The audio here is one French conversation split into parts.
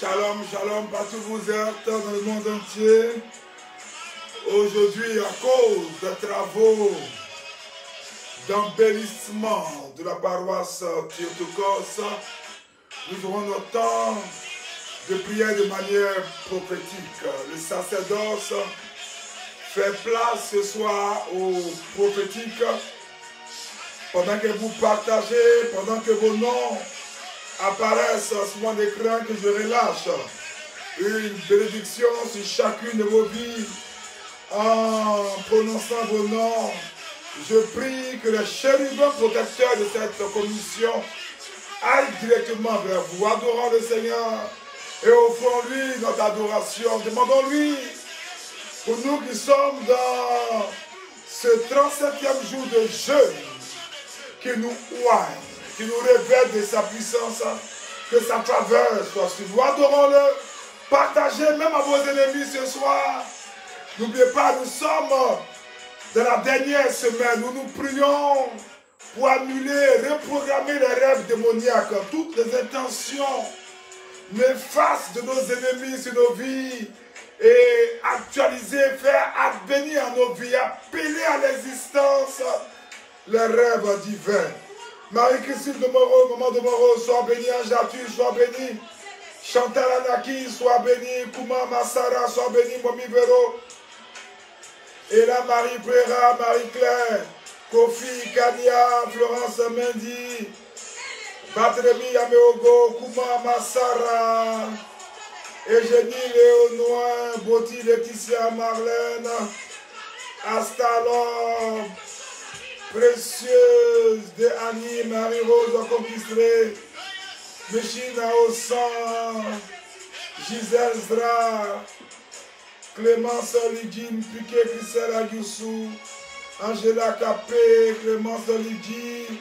Shalom, shalom, partout vous êtes dans le monde entier. Aujourd'hui, à cause des travaux d'embellissement de la paroisse Théotokos, nous aurons notre temps de prière de manière prophétique. Le sacerdoce fait place ce soir au prophétique pendant que vous partagez, pendant que vos noms apparaissent sur mon écran, que je relâche une bénédiction sur chacune de vos vies en prononçant vos noms. Je prie que les chérubins protecteurs de cette commission aillent directement vers vous. Adorons le Seigneur et offrons-lui notre adoration. Demandons-lui, pour nous qui sommes dans ce 37e jour de jeûne, qu'il nous oigne, qui nous révèle de sa puissance, que sa faveur soit sur nous. Adorons-le, partagez même à vos ennemis ce soir. N'oubliez pas, nous sommes dans la dernière semaine où nous prions pour annuler, reprogrammer les rêves démoniaques, toutes les intentions néfastes de nos ennemis sur nos vies et actualiser, faire advenir à nos vies, appeler à l'existence les rêves divins. Marie-Christine de Moreau, Maman de Moreau, sois bénie. Ange Arthur, sois bénie. Chantal Anaki, sois bénie. Kouma Massara, sois bénie. Momi Vero. Ella Marie Brera, Marie-Claire. Kofi, Kania, Florence Mendy. Badremi Yameogo, Kouma Massara. Eugénie Léonois, Boti Laetitia Marlène. Astalon. Précieuse de Annie, Marie-Rose Conquistré, Michina Ossan, Gisèle Zra, Clémence Lidine, Piquet Christelle Agussou, Angela Capé, Clémence Lidine,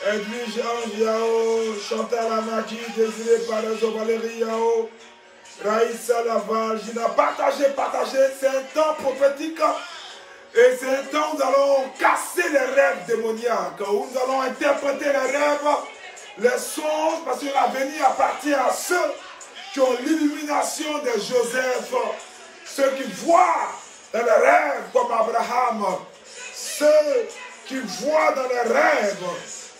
Edwige Ange Yao, Chantal Anaki, Désiré Parezo, Valérie Yao, Raïssa Laval, Gina. Partagez, c'est un temps prophétique. Et c'est un temps où nous allons casser les rêves démoniaques, où nous allons interpréter les rêves, les songes, parce que l'avenir appartient à ceux qui ont l'illumination de Joseph, ceux qui voient dans les rêves comme Abraham, ceux qui voient dans les rêves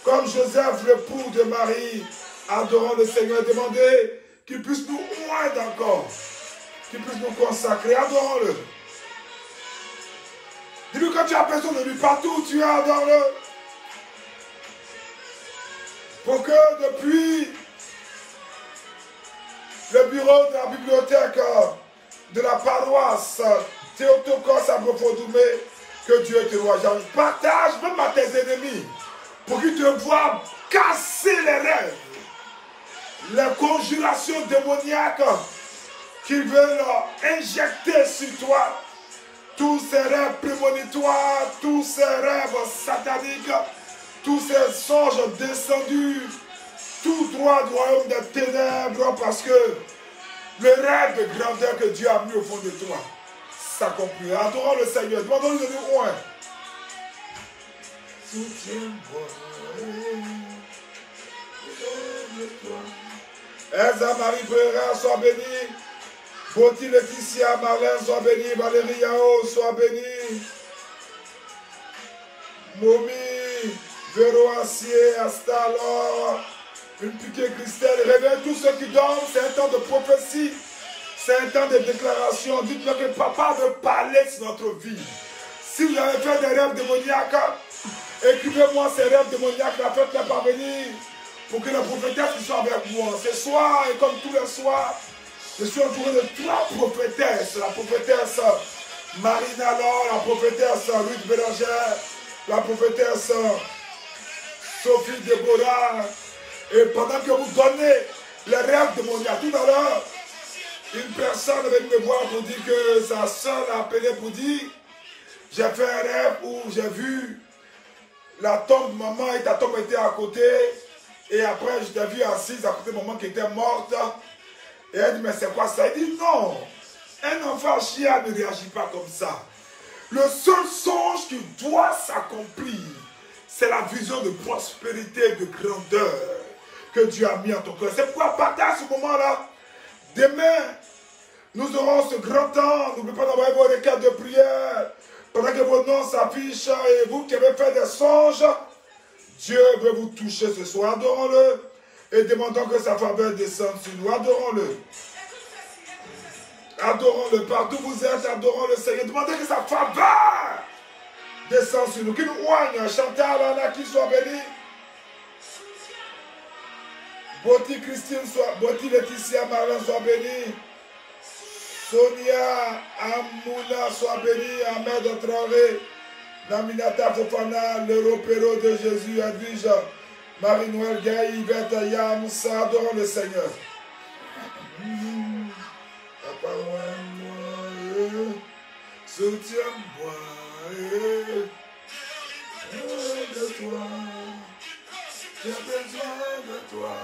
comme Joseph, l'époux de Marie. Adorons le Seigneur, demandez qu'il puisse nous oindre encore, qu'il puisse nous consacrer. Adorons-le. Dis-lui que tu as besoin de lui partout où tu es, adore-le. Pour que depuis le bureau de la bibliothèque de la paroisse Théotokos à Brofodoumé, que Dieu te voie. Partage même à tes ennemis pour qu'ils te voient casser les rêves, les conjurations démoniaques qu'ils veulent injecter sur toi. tous ces rêves prémonitoires, tous ces rêves sataniques, tous ces songes descendus, tout droit du royaume des ténèbres, parce que le rêve de grandeur que Dieu a mis au fond de toi s'accomplira. Adorons le Seigneur, demandons-lui de nous oindre. Soutiens-moi. Elsa Marie Brera, sois bénie. Boti Laetitia, Marlène, sois bénie. Valérie Yao, sois bénie. Momi, Véro Acier, Astalor, une piquée Christelle. Réveille tous ceux qui dorment. C'est un temps de prophétie. C'est un temps de déclaration. Dites-moi que papa veut parler sur notre vie. Si vous avez fait des rêves démoniaques, écrivez-moi ces rêves démoniaques, faites-les parvenir pour que la prophétesse soit avec moi. Ce soir, et comme tous les soirs, je suis entouré de 3 prophétesses. La prophétesse Marina Laure, la prophétesse Ruth Bélangère, la prophétesse Sophie Déborah. Et pendant que vous donnez les rêves démoniaques, tout à l'heure, une personne vient me voir pour dire que sa soeur l'a appelé pour dire j'ai fait un rêve où j'ai vu la tombe de maman et ta tombe était à côté. Et après, je t'ai vu assise à côté de maman qui était morte. Et elle dit, mais c'est quoi ça? Il dit, non. Un enfant chien ne réagit pas comme ça. Le seul songe qui doit s'accomplir, c'est la vision de prospérité, de grandeur que Dieu a mis en ton cœur. C'est pourquoi partage ce moment-là. Demain, nous aurons ce grand temps. N'oubliez pas d'envoyer vos requêtes de prière. Pendant que vos noms s'affichent et vous qui avez fait des songes, Dieu veut vous toucher ce soir. Adorons-le et demandons que sa faveur descende sur nous. Adorons-le. Adorons-le. Partout où vous êtes, adorons le Seigneur. Demandez que sa faveur descende sur nous. Qu'il nous oigne. Chantal, Anna, qui soit béni. Boti Christine, Boti Laetitia, Marlène, soit bénie. Sonia, Amouna, soit bénie. Ahmed Traoré, Naminata Fofana, l'Européro de Jésus, Edwige, Marie-Noël Gaï, Yvette, Yamoussa, adorons le Seigneur. Papa, moi, soutiens-moi de toi. J'ai besoin de toi.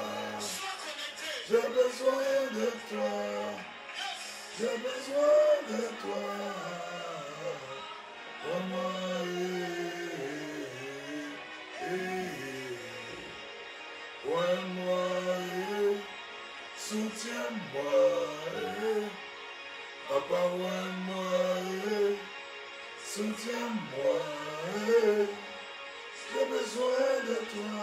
J'ai besoin de toi. J'ai besoin de toi. Oh moi, moi, soutiens-moi. Papa, moi, soutiens-moi. J'ai besoin de toi.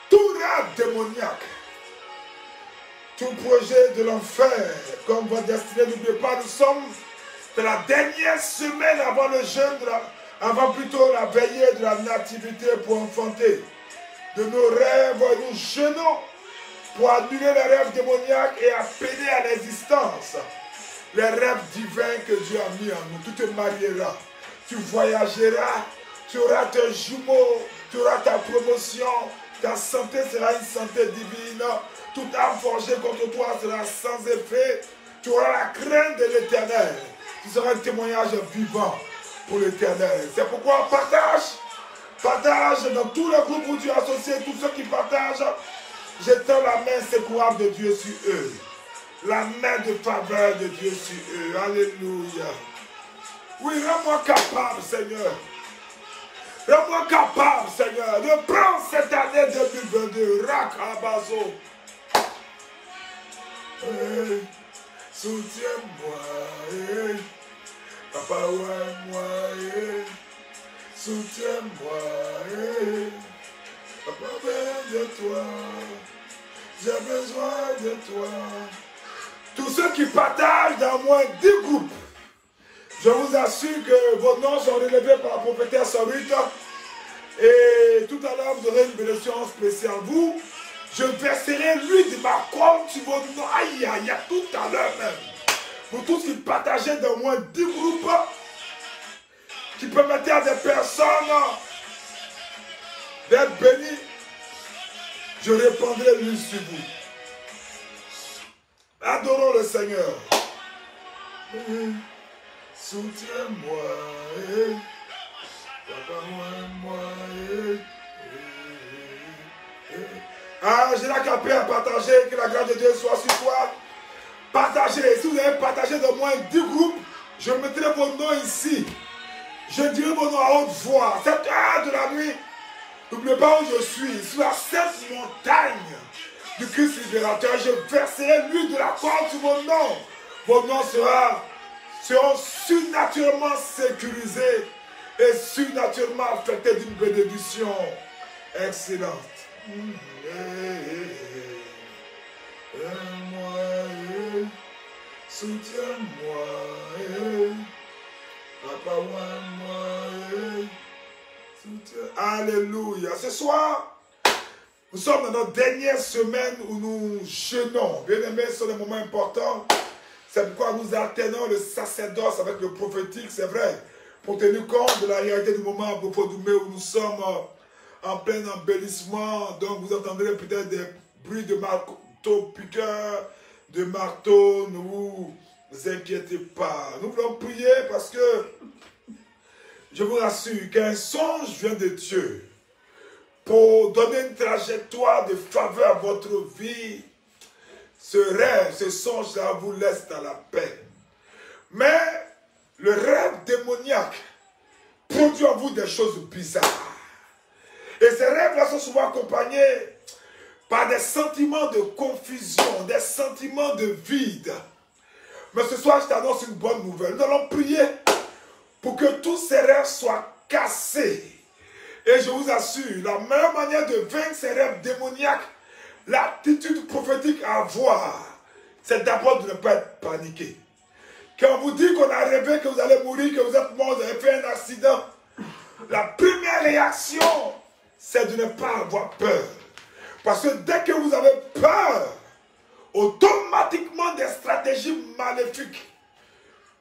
Tout rêve démoniaque, tout projet de l'enfer, comme votre destinée, n'oubliez pas, nous sommes de la dernière semaine avant le jeûne, avant plutôt la veillée de la nativité pour enfanter. De nos rêves, nous jeûnons pour annuler les rêves démoniaques et appeler à l'existence les rêves divins que Dieu a mis en nous. Tu te marieras, tu voyageras, tu auras tes jumeaux, tu auras ta promotion, ta santé sera une santé divine, toute âme forgée contre toi sera sans effet, tu auras la crainte de l'Éternel, tu seras un témoignage vivant pour l'Éternel. C'est pourquoi partage dans tous les groupes où tu es associé, tous ceux qui partagent, j'étends la main secourable de Dieu sur eux, la main de faveur de Dieu sur eux. Alléluia. Oui, rends-moi capable, Seigneur. Rends-moi capable, Seigneur, de prendre cette année 2022. Rakabazo. Hey, soutiens-moi. Hey. Papa, ouais, moi. Hey. Soutiens-moi. Hey. Papa, besoin de toi. J'ai besoin de toi. Tous ceux qui partagent dans moins 10 groupes, je vous assure que vos noms sont relevés par la prophétesse Ruth. Et tout à l'heure, vous aurez une bénédiction spéciale. Vous, je verserai l'huile de ma corne sur vos noms. Aïe, aïe, tout à l'heure même. Pour tous qui partagez dans moins 10 groupes, qui permettaient à des personnes d'être bénies, je répandrai l'huile sur vous. Adorons le Seigneur. soutiens-moi, papa, moi, Ah, j'ai la capée à partager, que la grâce de Dieu soit sur toi. Partagez, si vous avez partagé de moins 10 groupes, je mettrai vos noms ici. Je dirai vos noms à haute voix. Cette heure de la nuit, n'oubliez pas où je suis, sur la sainte montagne du Christ libérateur. Je verserai l'huile de la corde sur vos noms. Vos noms seront surnaturellement sécurisés et surnaturellement affectés d'une bénédiction excellente. Soutiens-moi, papa, moi, soutiens. Alléluia. Ce soir, nous sommes dans notre dernière semaine où nous jeûnons. Bien aimés, ce sont des moments importants. C'est pourquoi nous alternons le sacerdoce avec le prophétique, c'est vrai, pour tenir compte de la réalité du moment à Bofodoumé où nous sommes en plein embellissement. Donc vous entendrez peut-être des bruits de marteau-piqueur, de marteau. Ne vous inquiétez pas. Nous voulons prier parce que je vous rassure qu'un songe vient de Dieu pour donner une trajectoire de faveur à votre vie. Ce rêve, ce songe-là vous laisse dans la paix. Mais le rêve démoniaque produit en vous des choses bizarres. Et ces rêves-là sont souvent accompagnés par des sentiments de confusion, des sentiments de vide. Mais ce soir, je t'annonce une bonne nouvelle. Nous allons prier pour que tous ces rêves soient cassés. Et je vous assure, la meilleure manière de vaincre ces rêves démoniaques, l'attitude prophétique à avoir, c'est d'abord de ne pas être paniqué. Quand on vous dit qu'on a rêvé que vous allez mourir, que vous êtes mort, vous avez fait un accident, la première réaction, c'est de ne pas avoir peur. Parce que dès que vous avez peur, automatiquement des stratégies maléfiques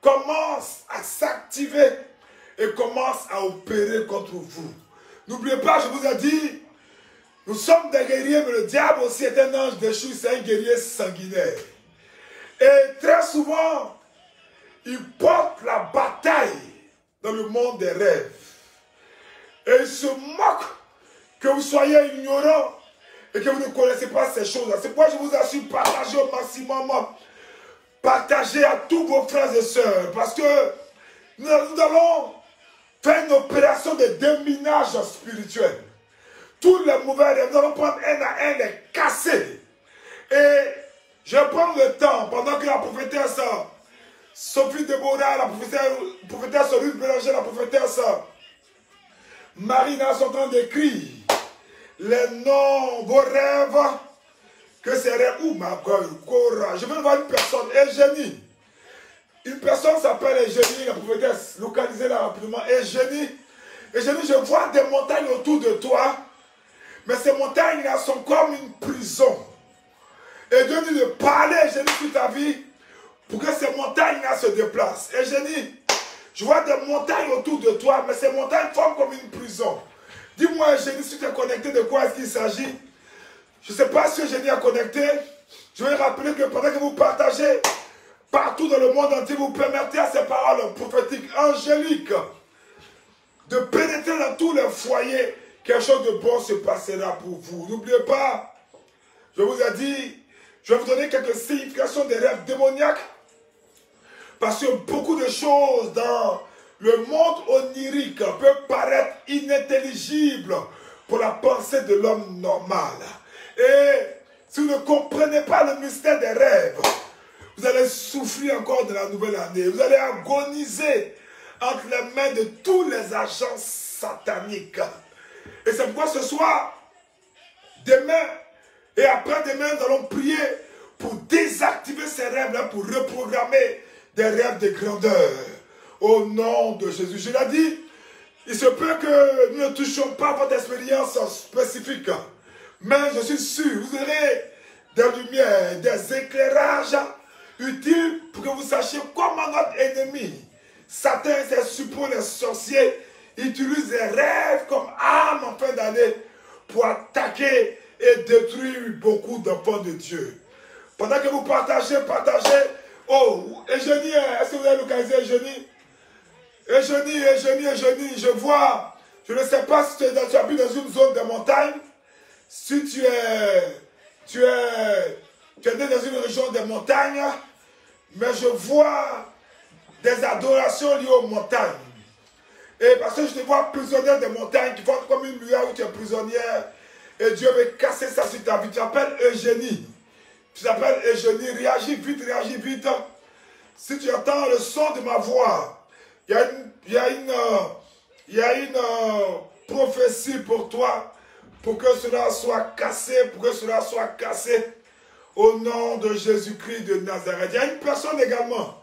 commencent à s'activer et commencent à opérer contre vous. N'oubliez pas, je vous ai dit, nous sommes des guerriers, mais le diable aussi est un ange déchu, c'est un guerrier sanguinaire. Et très souvent, il porte la bataille dans le monde des rêves. Et il se moque que vous soyez ignorants et que vous ne connaissez pas ces choses-là. C'est pourquoi je vous assure, partagez au maximum, partagez à tous vos frères et sœurs, parce que nous allons faire une opération de déminage spirituel. Tous les mauvais rêves, nous allons prendre un à un, les casser. Et je prends le temps, pendant que la prophétesse Sophie Déborah, la prophétesse Ruth Bélanger, la prophétesse Marina sont en train d'écrire les noms, vos rêves, que ces rêves, ou ma gueule, Cora. Je vais voir une personne, Eugénie. Une personne s'appelle Eugénie, la prophétesse, localisez-la rapidement. Eugénie, je vois des montagnes autour de toi, mais ces montagnes-là sont comme une prison. Et Dieu dit de parler, Eugénie, sur ta vie, pour que ces montagnes-là se déplacent. Eugénie, je vois des montagnes autour de toi, mais ces montagnes forment comme une prison. Dis-moi, Eugénie, si tu es connecté, de quoi est-ce qu'il s'agit? Je ne sais pas si Eugénie est connecté. Je vais rappeler que pendant que vous partagez partout dans le monde entier, vous permettez à ces paroles prophétiques angéliques de pénétrer dans tous les foyers. Quelque chose de bon se passera pour vous. N'oubliez pas, je vous ai dit, je vais vous donner quelques significations des rêves démoniaques. Parce que beaucoup de choses dans le monde onirique peuvent paraître inintelligibles pour la pensée de l'homme normal. Et si vous ne comprenez pas le mystère des rêves, vous allez souffrir encore de la nouvelle année. Vous allez agoniser entre les mains de tous les agents sataniques. Et c'est pourquoi ce soir, demain et après-demain, nous allons prier pour désactiver ces rêves-là, pour reprogrammer des rêves de grandeur. Au nom de Jésus. Je l'ai dit, il se peut que nous ne touchions pas votre expérience spécifique. Mais je suis sûr, vous aurez des lumières, des éclairages utiles pour que vous sachiez comment notre ennemi, Satan et ses suppôts, les sorciers, utilisent les rêves comme arme en fin d'année pour attaquer et détruire beaucoup d'enfants de Dieu. Pendant que vous partagez. Oh, Eugénie, est-ce que vous avez localisé Eugénie? Eugénie, je vois, je ne sais pas si tu habites dans une zone de montagne, si tu es né dans une région de montagne, mais je vois des adorations liées aux montagnes. Et parce que je te vois prisonnière des montagnes, qui font comme une lueur où tu es prisonnière, et Dieu veut casser ça sur ta vie. Tu t'appelles Eugénie. Tu t'appelles Eugénie, réagis vite, réagis vite. Si tu entends le son de ma voix, il y a une prophétie pour toi, pour que cela soit cassé, au nom de Jésus-Christ de Nazareth. Il y a une personne également.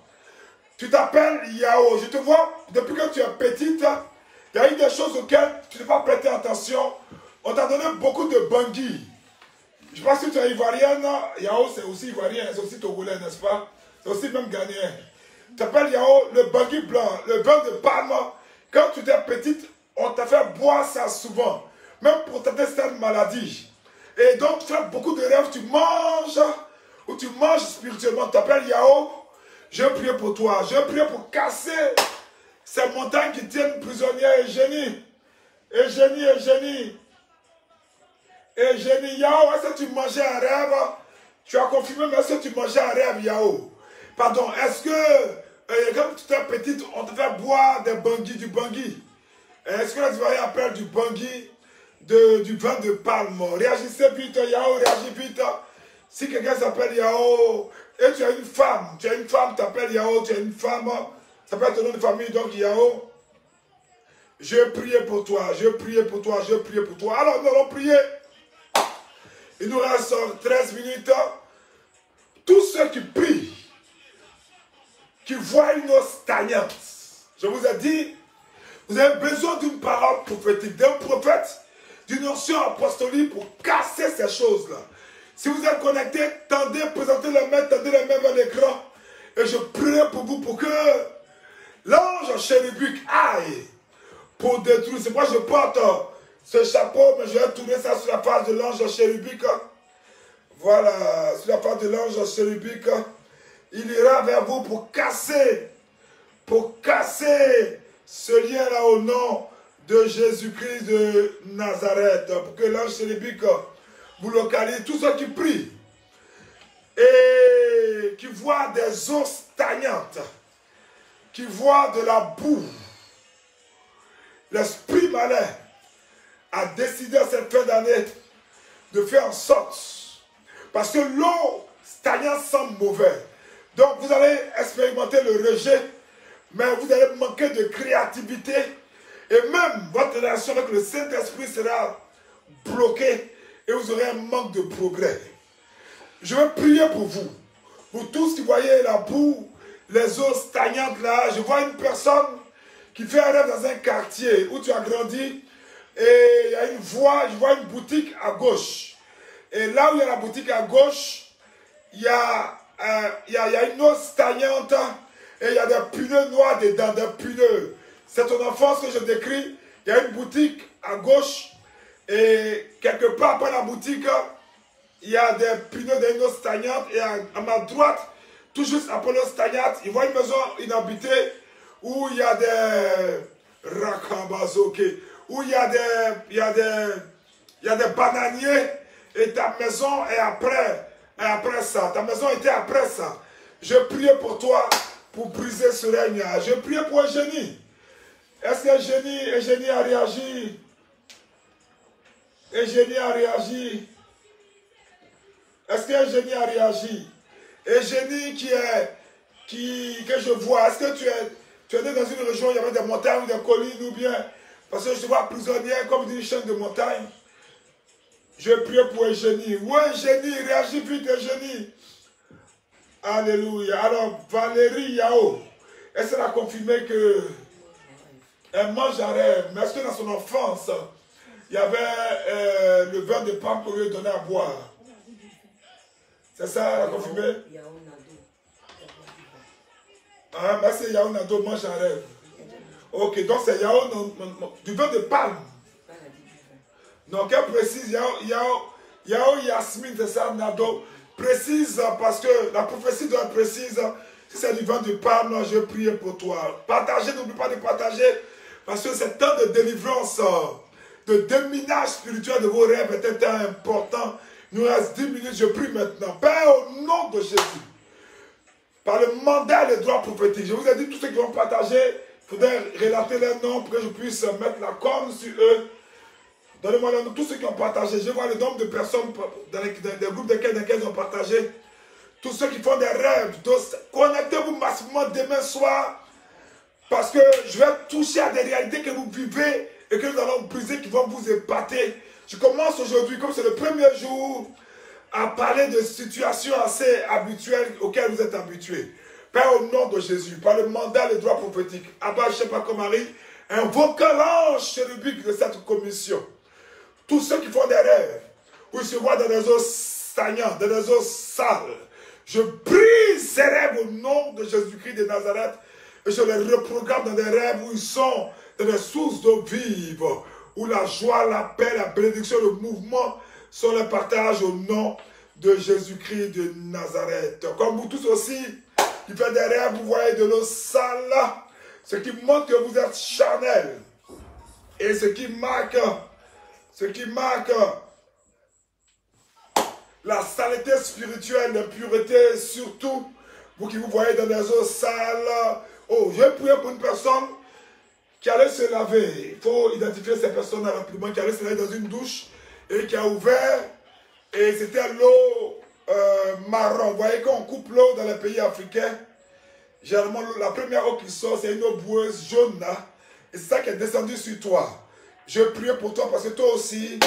Tu t'appelles Yao. Je te vois, depuis que tu es petite, il y a eu des choses auxquelles tu n'as pas prêté attention. On t'a donné beaucoup de bangui. Je pense que tu es ivoirienne. Yao, c'est aussi ivoirien, c'est aussi togolais, n'est-ce pas? C'est aussi même ghanéen. Tu t'appelles Yao, le bangui blanc, le vin de palme. Quand tu étais petite, on t'a fait boire ça souvent. Même pour traiter certaines maladies. Et donc, tu fais beaucoup de rêves, tu manges, ou tu manges spirituellement. Tu t'appelles Yao. Je prie pour toi. Je prie pour casser ces montagnes qui tiennent prisonnière Eugénie. Eugénie, Yao, est-ce que tu mangeais un rêve? Tu as confirmé, mais est-ce que tu mangeais un rêve, Yao? Pardon, est-ce que, comme tu étais petite, on te fait boire du bangui? Est-ce que les Ivoiriens appellent du bangui, du vin de palme? Réagissez vite, Yao, réagis vite. Si quelqu'un s'appelle Yao, et tu as une femme, tu t'appelles Yao, tu as une femme, ça peut être ton nom de famille, donc Yao. Je prie pour toi. Alors nous allons prier. Il nous reste 13 minutes. Tous ceux qui prient, qui voient une eau stagnante, je vous ai dit, vous avez besoin d'une parole prophétique, d'un prophète, d'une onction apostolique pour casser ces choses-là. Si vous êtes connecté, tendez, présentez les mains, vers l'écran. Et je prie pour vous pour que l'ange chéribique aille pour détruire. C'est pourquoi je porte ce chapeau, mais je vais tourner ça sur la face de l'ange chéribique. Voilà, sur la face de l'ange chéribique. Il ira vers vous pour casser ce lien-là au nom de Jésus-Christ de Nazareth. Pour que l'ange chéribique vous localisez, tous ceux qui prient et qui voient des eaux stagnantes, qui voient de la boue. L'esprit malin a décidé à cette fin d'année de faire en sorte, parce que l'eau stagnante sent mauvais. Donc vous allez expérimenter le rejet, mais vous allez manquer de créativité et même votre relation avec le Saint-Esprit sera bloquée et vous aurez un manque de progrès. Je vais prier pour vous. Vous tous qui voyez la boue, les eaux stagnantes là, je vois une personne qui fait un rêve dans un quartier où tu as grandi et il y a une voie, je vois une boutique à gauche. Et là où il y a la boutique à gauche, il y a une eau stagnante et il y a des pneus noirs dedans, des pneus. C'est ton enfance que je décris. Il y a une boutique à gauche et quelque part après la boutique, il y a des pneus d'une eau stagnante et à ma droite, tout juste après l'eau stagnante, il voit une maison inhabitée où il y a des rakabazoke, où il y a des bananiers et ta maison est après ça. Ta maison était après ça. Je prie pour toi pour briser ce règne. Je prie pour Eugénie. Est-ce que Eugénie a réagi? Eugénie a réagi. Est-ce que Eugénie a réagi? Eugénie que je vois, est-ce que tu es né dans une région où il y avait des montagnes ou des collines ou bien, parce que je te vois prisonnière comme d'une chaîne de montagne. Je prie pour Eugénie. Oui, Eugénie, réagis vite, Eugénie. Alléluia. Alors, Valérie Yao, est-ce qu'elle a confirmé qu'elle mange un rêve? Mais est-ce que dans son enfance, il y avait le vin de palme qu'on lui donnait à boire? C'est ça, elle a confirmé? Ah, mais c'est Yao Nado mange un rêve. Ok, donc c'est Yao, du vin de palme. Non, qu'elle précise, Yao Yasmine, c'est ça, Nado. Précise, parce que la prophétie doit être précise. Si c'est du vin de palme, je prie pour toi. Partagez, n'oublie pas de partager. Parce que c'est temps de délivrance, de déminage spirituel de vos rêves est un temps important. Il nous reste 10 minutes, je prie maintenant. Père, au nom de Jésus, par le mandat et le droit prophétique, je vous ai dit tous ceux qui vont partager, il faudrait relater leurs noms pour que je puisse mettre la corne sur eux. Donnez-moi le nom, tous ceux qui ont partagé. Je vois le nombre de personnes dans les groupes desquels ils ont partagé. Tous ceux qui font des rêves, connectez-vous massivement demain soir. Parce que je vais toucher à des réalités que vous vivez et que nous allons briser, qui vont vous épater. Je commence aujourd'hui, comme c'est le premier jour, à parler de situations assez habituelles auxquelles vous êtes habitués. Père, au nom de Jésus, par le mandat et le droit prophétique, Abba, Shepa, Marie, invoquant l'ange chérubique de cette commission. Tous ceux qui font des rêves, où ils se voient dans des eaux stagnantes, dans des eaux sales, je brise ces rêves au nom de Jésus-Christ de Nazareth et je les reprogramme dans des rêves où ils sont dans des sources d'eau vive, où la joie, la paix, la bénédiction, le mouvement sont les partages au nom de Jésus-Christ de Nazareth. Comme vous tous aussi, qui faites des rêves, vous voyez de l'eau sale, ce qui montre que vous êtes charnel. Et ce qui marque la saleté spirituelle, l'impureté, surtout, vous qui vous voyez dans des eaux sales. Oh, j'ai prié pour une personne qui allait se laver. Il faut identifier ces personnes rapidement, qui allait se laver dans une douche et qui a ouvert, et c'était l'eau marron. Vous voyez, quand on coupe l'eau dans les pays africains, généralement, la première eau qui sort, c'est une eau boueuse jaune là, et c'est ça qui est descendu sur toi. Je prie pour toi parce que toi aussi,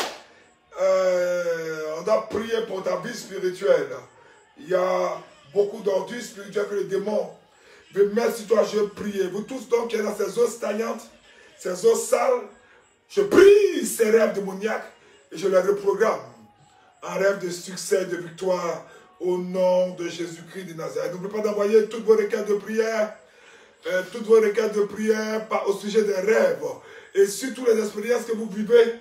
on doit prier pour ta vie spirituelle. Il y a beaucoup d'ordures spirituelles que le démon veut mettre sur toi. Je prie. Vous tous donc qui êtes dans ces eaux stagnantes, ces eaux sales, je prie ces rêves démoniaques et je les reprogramme en rêve de succès, de victoire au nom de Jésus-Christ de Nazareth. N'oubliez pas d'envoyer toutes vos requêtes de prière, au sujet des rêves et surtout les expériences que vous vivez.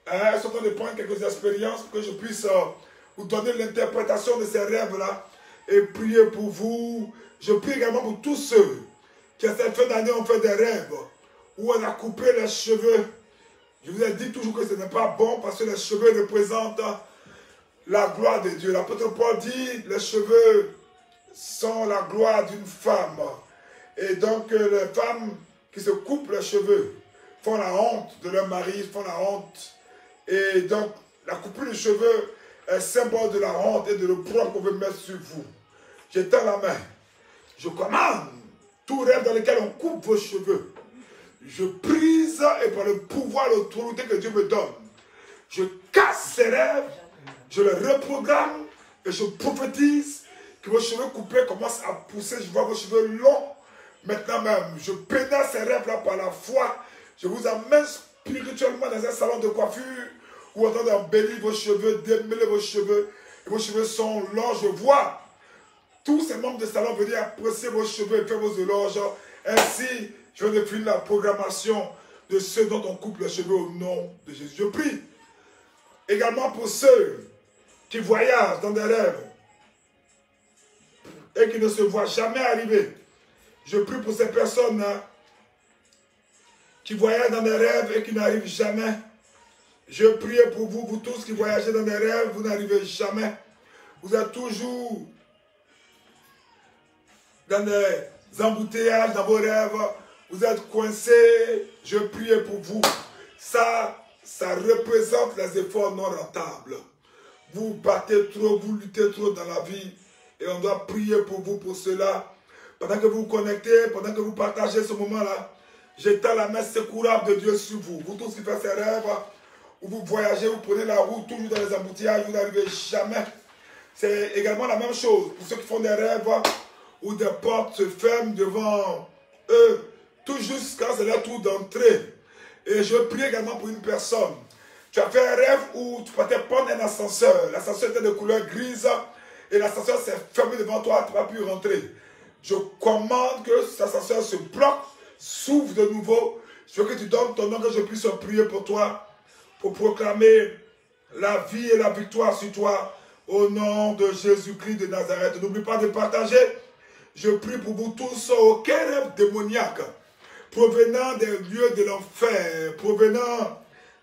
Je suis en train de prendre quelques expériences pour que je puisse vous donner l'interprétation de ces rêves-là et prier pour vous. Je prie également pour tous ceux qui, à cette fin d'année, ont fait des rêves où on a coupé les cheveux. Je vous ai dit toujours que ce n'est pas bon parce que les cheveux représentent la gloire de Dieu. L'apôtre Paul dit les cheveux sont la gloire d'une femme. Et donc, les femmes qui se coupent les cheveux font la honte de leur mari, font la honte. Et donc, la coupure de cheveux est symbole de la honte et de l'opprobre qu'on veut mettre sur vous. J'étends la main. Je commande tout rêve dans lequel on coupe vos cheveux. Je brise et par le pouvoir, l'autorité que Dieu me donne, je casse ces rêves, je les reprogramme et je prophétise que vos cheveux coupés commencent à pousser. Je vois vos cheveux longs maintenant même. Je pénètre ces rêves-là par la foi. Je vous amène spirituellement dans un salon de coiffure où on est en train d'embellir vos cheveux, démêler vos cheveux. Et vos cheveux sont longs. Je vois tous ces membres de salon venir apprécier vos cheveux et faire vos éloges. Ainsi, je vais définir la programmation de ceux dont on coupe les cheveux au nom de Jésus. Je prie également pour ceux qui voyagent dans des rêves et qui ne se voient jamais arriver. Je prie pour ces personnes qui voyagent dans des rêves et qui n'arrivent jamais. Je prie pour vous, vous tous qui voyagez dans des rêves, vous n'arrivez jamais. Vous êtes toujours dans des embouteillages, dans vos rêves. Vous êtes coincés. Je prie pour vous. Ça représente les efforts non rentables. Vous battez trop, vous luttez trop dans la vie. Et on doit prier pour vous pour cela. Pendant que vous vous connectez, pendant que vous partagez ce moment-là, j'étends la main secourable de Dieu sur vous. Vous tous qui faites ces rêves, où vous voyagez, vous prenez la route, toujours dans les embouteillages, vous n'arrivez jamais. C'est également la même chose pour ceux qui font des rêves où des portes se ferment devant eux, tout juste quand c'est leur tour d'entrée. Et je prie également pour une personne. Tu as fait un rêve où tu partais prendre un ascenseur. L'ascenseur était de couleur grise et l'ascenseur s'est fermé devant toi, tu n'as pas pu rentrer. Je commande que cet ascenseur se bloque, s'ouvre de nouveau. Je veux que tu donnes ton nom, que je puisse prier pour toi, pour proclamer la vie et la victoire sur toi, au nom de Jésus-Christ de Nazareth. N'oublie pas de partager. Je prie pour vous tous, aucun rêve démoniaque provenant des lieux de l'enfer, provenant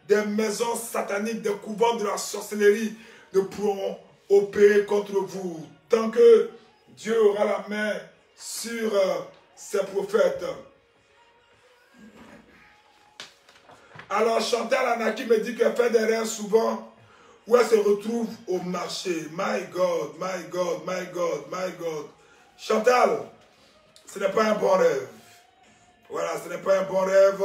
des maisons sataniques, des couvents de la sorcellerie, ne pourront opérer contre vous. Tant que Dieu aura la main sur ses prophètes. Alors Chantal Anaki me dit qu'elle fait des rêves souvent où elle se retrouve au marché. My God, my God, my God, my God. Chantal, ce n'est pas un bon rêve. Voilà, ce n'est pas un bon rêve.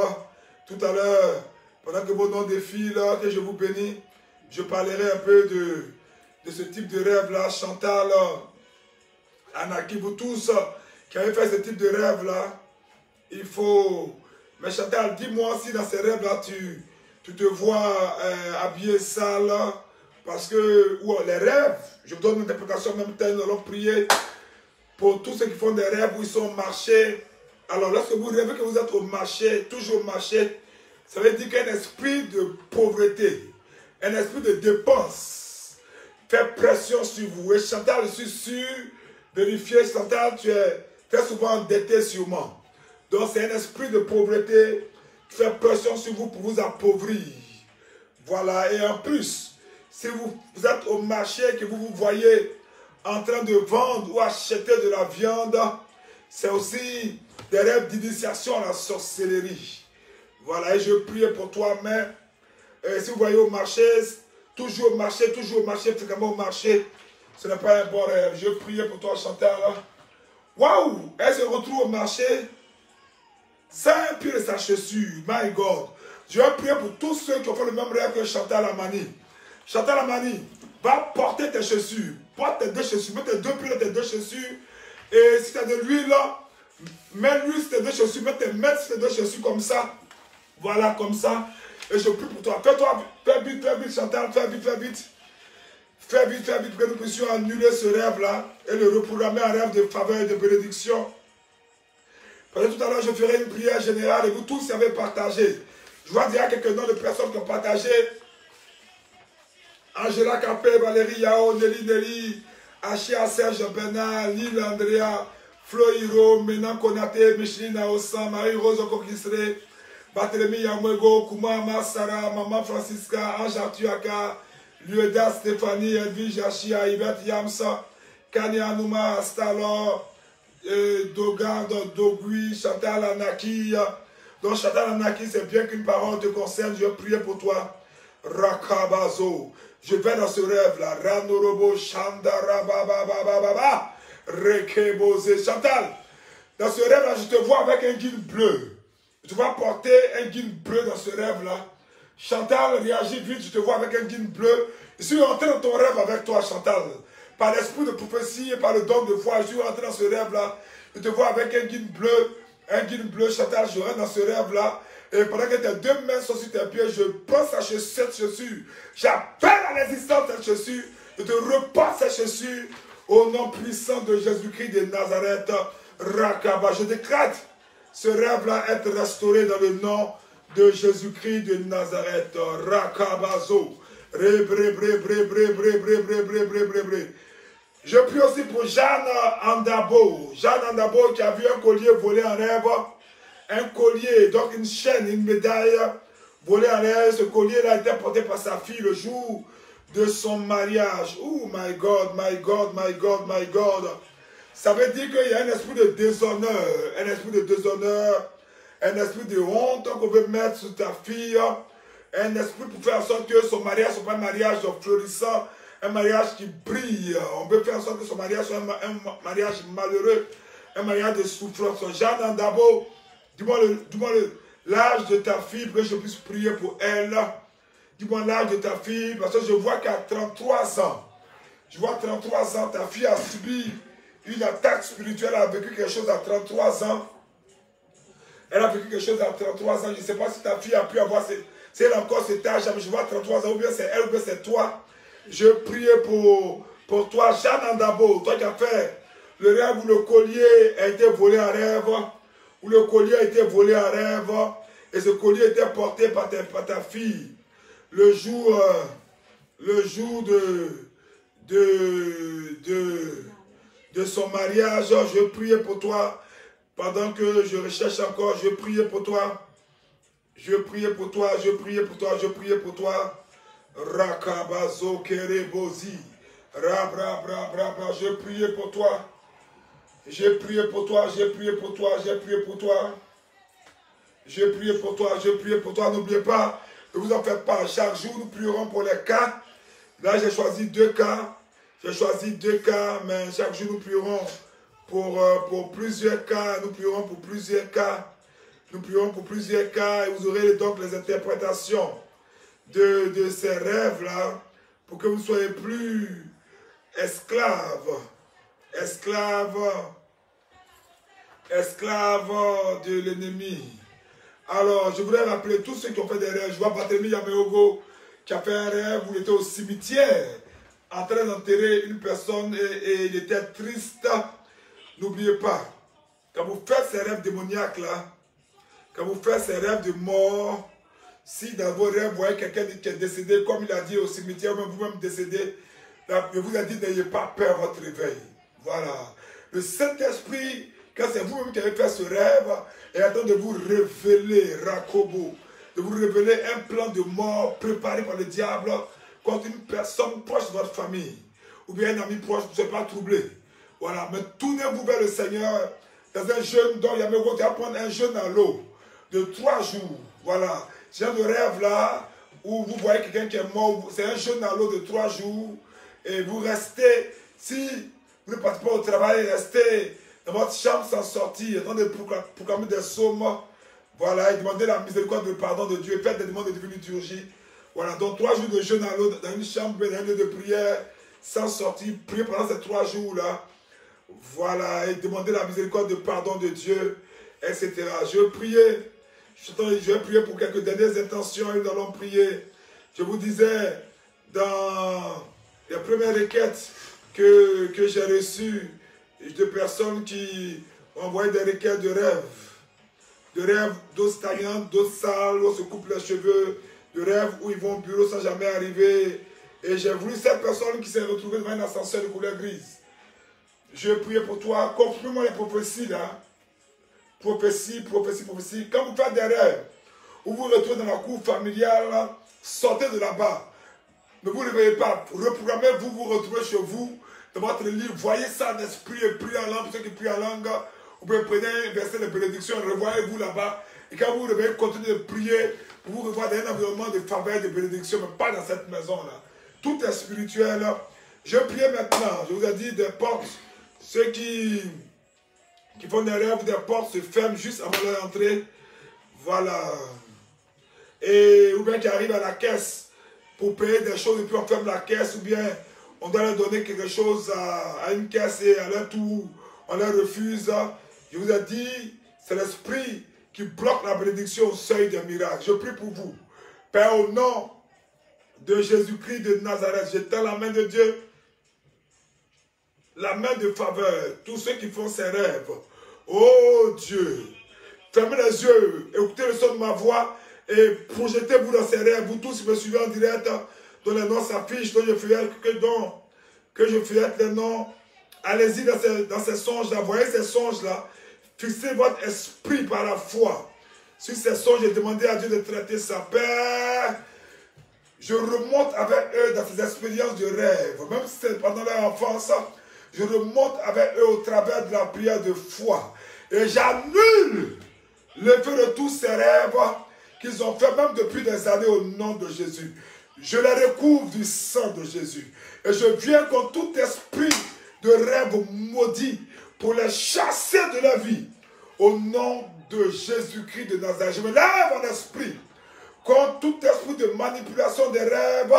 Tout à l'heure, pendant que vos noms défilent, que je vous bénis, je parlerai un peu de ce type de rêve-là. Chantal Anaki, vous tous qui avez fait ce type de rêve-là, il faut... Mais Chantal, dis-moi si dans ces rêves-là, tu te vois habillé sale, parce que, ou les rêves, je vous donne une interprétation en même temps, nous allons prier pour tous ceux qui font des rêves où ils sont au marché. Alors, lorsque vous rêvez que vous êtes au marché, toujours au marché, ça veut dire qu'un esprit de pauvreté, un esprit de dépense fait pression sur vous. Et Chantal, je suis sûr, vérifiez, Chantal, tu es très souvent endetté sûrement. Donc c'est un esprit de pauvreté qui fait pression sur vous pour vous appauvrir. Voilà, et en plus, si vous êtes au marché et que vous vous voyez en train de vendre ou acheter de la viande, c'est aussi des rêves d'initiation à la sorcellerie. Voilà, et je prie pour toi, mais si vous voyez au marché, toujours au marché, fréquemment au marché, ce n'est pas un bon rêve. Je prie pour toi, Chantal. Waouh, elle se retrouve au marché sans un pied de sa chaussure. My God. Je vais prier pour tous ceux qui ont fait le même rêve que Chantal Amani. Chantal Amani, va porter tes chaussures. Porte tes deux chaussures. Mets tes deux pieds dans tes deux chaussures. Et si tu as de l'huile, mets l'huile sur tes deux chaussures. Mets tes mains sur tes deux chaussures comme ça. Voilà, comme ça. Et je prie pour toi. Fais vite, Chantal. Fais vite. Fais vite, que nous puissions annuler ce rêve-là et le reprogrammer en rêve de faveur et de bénédiction. Parce que tout à l'heure, je ferai une prière générale et vous tous y avez partagé. Je vois déjà quelques noms de personnes qui ont partagé. Angela Capé, Valérie Yao, Nelly, Achia Serge Bernard, Lille Andrea, Flo Hiro, Menan Konate, Micheline Aosan, Marie-Rose Okokisre, Barthélemy Yamwego, Kouma Amassara, Maman Francisca, Ange Artuaka, Lueda Stéphanie, Edwige Achia, Yvette Yamsa, Kanye Anouma, Astalor, Dogard, Dogui, Chantal Anaki. Donc Chantal Anaki, c'est bien qu'une parole te concerne, je prie pour toi. Rakabazo. Je vais dans ce rêve-là. Ranorobo, Chandara, Baba, Rekebose. Chantal, dans ce rêve-là, je te vois avec un guide bleu. Je te vois porter un guide bleu dans ce rêve-là. Chantal, réagis vite, je te vois avec un guide bleu. Je suis rentré dans ton rêve avec toi, Chantal. Par l'esprit de prophétie et par le don de foi, je suis rentré dans ce rêve-là. Je te vois avec un guide bleu, Chantal, je rentre dans ce rêve-là. Et pendant que tes deux mains sont sur tes pieds, je prends cette chaussure. J'appelle à l'existence cette chaussure. Je te repasse cette chaussure au nom puissant de Jésus-Christ de Nazareth. Rakaba. Je décrète ce rêve-là être restauré dans le nom de Jésus-Christ de Nazareth. Rakabazo. Je prie aussi pour Jeanne Andabo. Jeanne Andabo qui a vu un collier volé en rêve. Un collier, donc une chaîne, une médaille volée en rêve. Ce collier-là a été porté par sa fille le jour de son mariage. Oh my God, my God, my God, my God. Ça veut dire qu'il y a un esprit de déshonneur, un esprit de honte qu'on veut mettre sur ta fille. Un esprit pour faire en sorte que son mariage ne soit pas un mariage florissant, un mariage qui brille. On veut faire en sorte que son mariage soit un mariage malheureux, un mariage de souffrance. Jeanne Andabo, dis-moi l'âge de ta fille pour que je puisse prier pour elle. Dis-moi l'âge de ta fille parce que je vois qu'à 33 ans, ta fille a subi une attaque spirituelle, elle a vécu quelque chose à 33 ans. Elle a vécu quelque chose à 33 ans. Je ne sais pas si ta fille a pu avoir... Si elle a encore cet âge, je vois 33 ans, ou bien c'est elle, ou bien c'est toi. Je prie pour toi, Jeanne Andabo, toi qui as fait le rêve où le collier a été volé en rêve, et ce collier était porté par ta fille le jour de de son mariage. Je prie pour toi. Pendant que je recherche encore, je prie pour toi. Je prie pour toi, je prie pour toi, je prie pour toi. Rakabazo kerebozi. Ra, je prie pour toi. J'ai prié pour toi, j'ai prié pour toi, j'ai prié pour toi. J'ai prié pour toi, j'ai prié pour toi. N'oubliez pas, ne vous en faites pas. Chaque jour, nous prierons pour les cas. Là, j'ai choisi 2 cas. J'ai choisi 2 cas, mais chaque jour, nous prierons pour plusieurs cas. Nous prierons pour plusieurs cas. Nous prierons pour plusieurs cas. Et vous aurez donc les interprétations de ces rêves-là pour que vous soyez plus esclaves de l'ennemi. Alors, je voudrais rappeler tous ceux qui ont fait des rêves. Je vois Barthélemy Yameogo qui a fait un rêve où il était au cimetière en train d'enterrer une personne et il était triste. N'oubliez pas, quand vous faites ces rêves démoniaques là, quand vous faites ces rêves de mort, si dans vos rêves vous voyez quelqu'un qui est décédé, comme il a dit au cimetière, ou même vous-même décédé, je vous ai dit, n'ayez pas peur votre réveil. Voilà. Le Saint-Esprit, quand c'est vous-même qui avez fait ce rêve, est en train de vous révéler, Rakobo, de vous révéler un plan de mort préparé par le diable contre une personne proche de votre famille, ou bien un ami proche, ne soyez pas troublé. Voilà. Mais tournez-vous vers le Seigneur dans un jeûne, dont il y a même à prendre un jeûne à l'eau de 3 jours. Voilà. Ce genre de rêve-là, où vous voyez quelqu'un qui est mort, c'est un jeûne à l'eau de 3 jours. Et vous restez, si vous ne partez pas au travail, restez dans votre chambre sans sortir, en train de proclamer des psaumes, voilà, et demander la miséricorde et le pardon de Dieu, et faire des demandes de divine liturgie. Voilà, donc 3 jours de jeûne à l'eau, dans une chambre, dans un lieu de prière, sans sortir, prier pendant ces 3 jours-là, voilà, et demander la miséricorde et le pardon de Dieu, etc. Je vais prier pour quelques dernières intentions, et nous allons prier. Je vous disais, dans les premières requêtes que j'ai reçues de personnes qui ont envoyé des requêtes de rêves d'eau stagnante, d'eau sale, où on se coupe les cheveux, de rêves où ils vont au bureau sans jamais arriver. Et j'ai voulu cette personne qui s'est retrouvée devant un ascenseur de couleur grise. Je vais prier pour toi, confirme-moi les prophéties là. Prophétie. Quand vous faites des rêves, où vous vous retrouvez dans la cour familiale, sortez de là-bas. Ne vous réveillez pas, reprogrammez-vous, vous retrouvez chez vous, dans votre lit, voyez ça en esprit et priez en langue, pour ceux qui prient en langue, vous pouvez prendre un verset de bénédiction, revoyez-vous là-bas, et quand vous vous réveillez, continuez de prier, pour vous revoir dans un environnement de faveur, de bénédiction, mais pas dans cette maison-là. Tout est spirituel. Je prie maintenant, je vous ai dit des portes, ceux qui font des rêves, des portes se ferment juste avant leur entrée, voilà, et ou bien qui arrivent à la caisse, pour payer des choses et puis on ferme la caisse ou bien on doit leur donner quelque chose à une caisse et à leur tour on leur refuse. Je vous ai dit, c'est l'esprit qui bloque la bénédiction au seuil des miracles. Je prie pour vous. Père, au nom de Jésus-Christ de Nazareth, j'étends la main de Dieu, la main de faveur, tous ceux qui font ces rêves. Oh Dieu, fermez les yeux, écoutez le son de ma voix. Et projetez-vous dans ces rêves, vous tous qui me suivez en direct, dont les noms s'affichent, dont je feuillette les noms. Allez-y dans ces songes-là, voyez ces songes-là, fixez votre esprit par la foi. Sur ces songes, j'ai demandé à Dieu de traiter ça. Père, je remonte avec eux dans ces expériences de rêve, même si c'est pendant leur enfance, je remonte avec eux au travers de la prière de foi. Et j'annule l'effet de tous ces rêves qu'ils ont fait même depuis des années au nom de Jésus. Je les recouvre du sang de Jésus. Et je viens contre tout esprit de rêve maudit pour les chasser de la vie. Au nom de Jésus-Christ de Nazareth. Je me lève en esprit contre tout esprit de manipulation des rêves,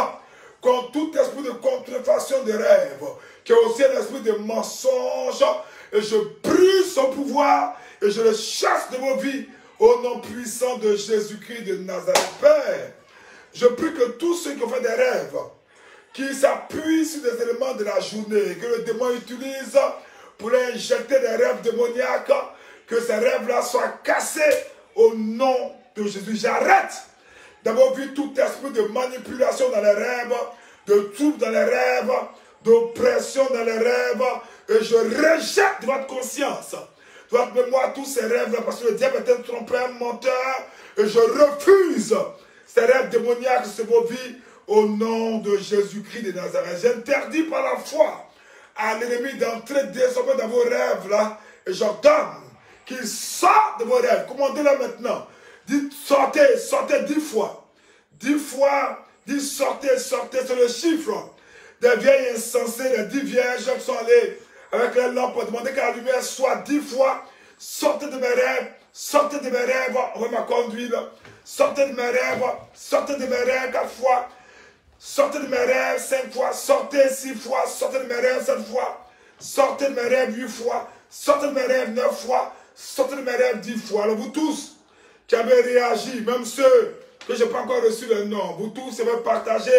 contre tout esprit de contrefaçon des rêves, qui est aussi un esprit de mensonge. Et je brise son pouvoir et je le chasse de vos vies. Au nom puissant de Jésus-Christ de Nazareth. Père, je prie que tous ceux qui ont fait des rêves, qui s'appuient sur des éléments de la journée, que le démon utilise pour les injecter des rêves démoniaques, que ces rêves-là soient cassés au nom de Jésus. J'arrête d'avoir vu tout esprit de manipulation dans les rêves, de troubles dans les rêves, d'oppression dans les rêves, Et je rejette de votre conscience, de votre mémoire, tous ces rêves-là, parce que le diable est un trompeur, un menteur. Et je refuse ces rêves démoniaques sur vos vies au nom de Jésus-Christ de Nazareth. J'interdis par la foi à l'ennemi d'entrer désormais dans vos rêves-là. Et j'ordonne qu'il sorte de vos rêves. Commandez-le maintenant. Dites sortez, sortez 10 fois. 10 fois, dites sortez, sortez. C'est le chiffre des vieilles insensées, les 10 vierges qui sont allées avec les lampes pour demander que la lumière soit 10 fois. Sortez de mes rêves, sortez de mes rêves, on va me conduire. Sortez de mes rêves, sortez de mes rêves 4 fois. Sortez de mes rêves 5 fois, sortez 6 fois, sortez de mes rêves 7 fois. Sortez de mes rêves 8 fois, sortez de mes rêves 9 fois, sortez de mes rêves 10 fois. Alors vous tous qui avez réagi, même ceux que je n'ai pas encore reçu le nom, vous tous avez partagé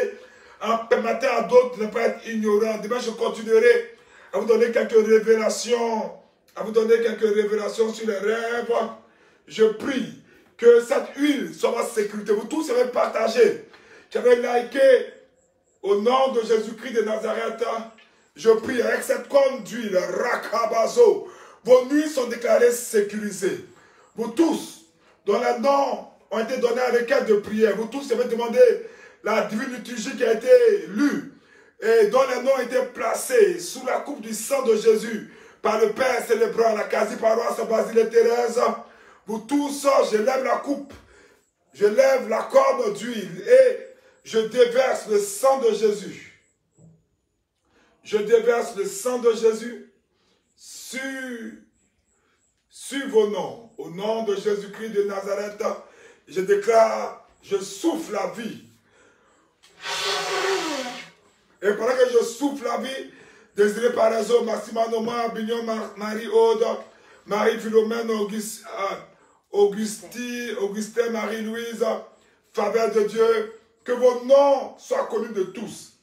en permettant à d'autres de ne pas être ignorants. Demain je continuerai à vous donner quelques révélations, sur les rêves. Je prie que cette huile soit ma sécurité. Vous tous avez partagé, qui avez liké au nom de Jésus-Christ de Nazareth. Je prie avec cette corne d'huile, Rakabazo, vos nuits sont déclarées sécurisées. Vous tous, dont les noms ont été donnés à requête de prière, vous tous avez demandé la divine liturgie qui a été lue et dont les noms ont été placés sous la coupe du sang de Jésus par le Père célébrant la quasi-paroisse Basile et Thérèse. Vous tous, je lève la coupe, je lève la corne d'huile et je déverse le sang de Jésus. Je déverse le sang de Jésus sur vos noms. Au nom de Jésus-Christ de Nazareth, je déclare, je souffle la vie. Et pendant que je souffle la vie, Désiré Parazo, Massima Noma, Bignon, Marie-Aude, Marie-Philomène, Augustin, Marie-Louise, faveur de Dieu, que vos noms soient connus de tous.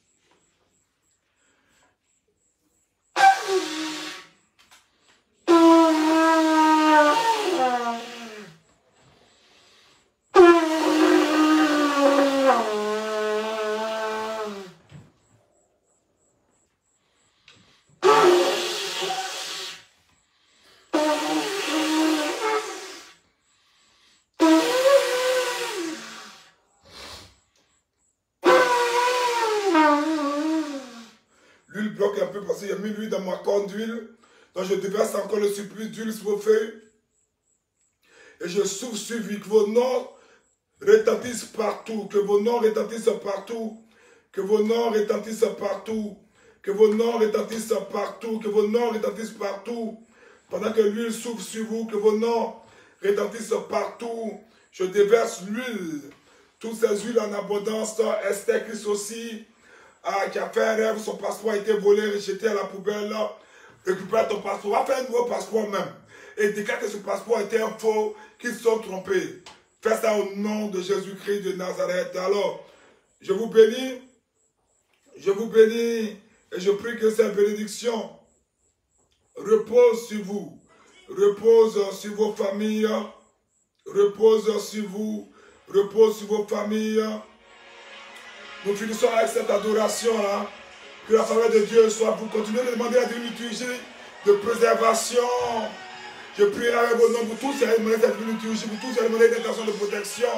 Bloque un peu parce qu'il y a mis l'huile dans ma corne d'huile. Donc je déverse encore le surplus d'huile sur vos feuilles. Et je souffle sur vous, que vos noms retentissent partout. Que vos noms retentissent partout. Que vos noms retentissent partout. Que vos noms retentissent partout. Que vos noms retentissent partout. Pendant que l'huile souffle sur vous, que vos noms retentissent partout. Je déverse l'huile. Toutes ces huiles en abondance. Esther Christ aussi. Qui a fait un rêve, son passeport a été volé, rejeté à la poubelle, récupère ton passeport, va faire un nouveau passeport même. Et déclare que ce passeport était un faux, qu'ils se sont trompés. Fais ça au nom de Jésus-Christ de Nazareth. Alors, je vous bénis, et je prie que cette bénédiction repose sur vous, repose sur vos familles, repose sur vous, repose sur vos familles. Nous finissons avec cette adoration-là. Que la faveur de Dieu soit. Vous continuez de demander la divine liturgie de préservation. Je prie avec vos noms. Vous tous, vous allez demander cette divine liturgie. Vous tous, vous allez demander une intention de protection.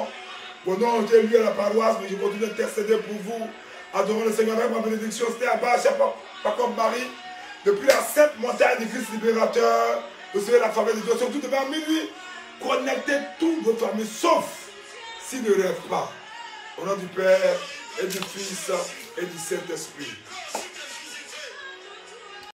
Vos noms ont été lus à la paroisse, mais je continue d'intercéder pour vous. Adorons le Seigneur avec ma bénédiction. C'était à bas, pas comme Marie. Depuis la sainte montagne du Christ libérateur, vous savez la faveur de Dieu. Surtout demain à minuit, connectez toutes vos familles, sauf s'ils ne rêvent pas. Au nom du Père, et du Fils, et du Saint-Esprit.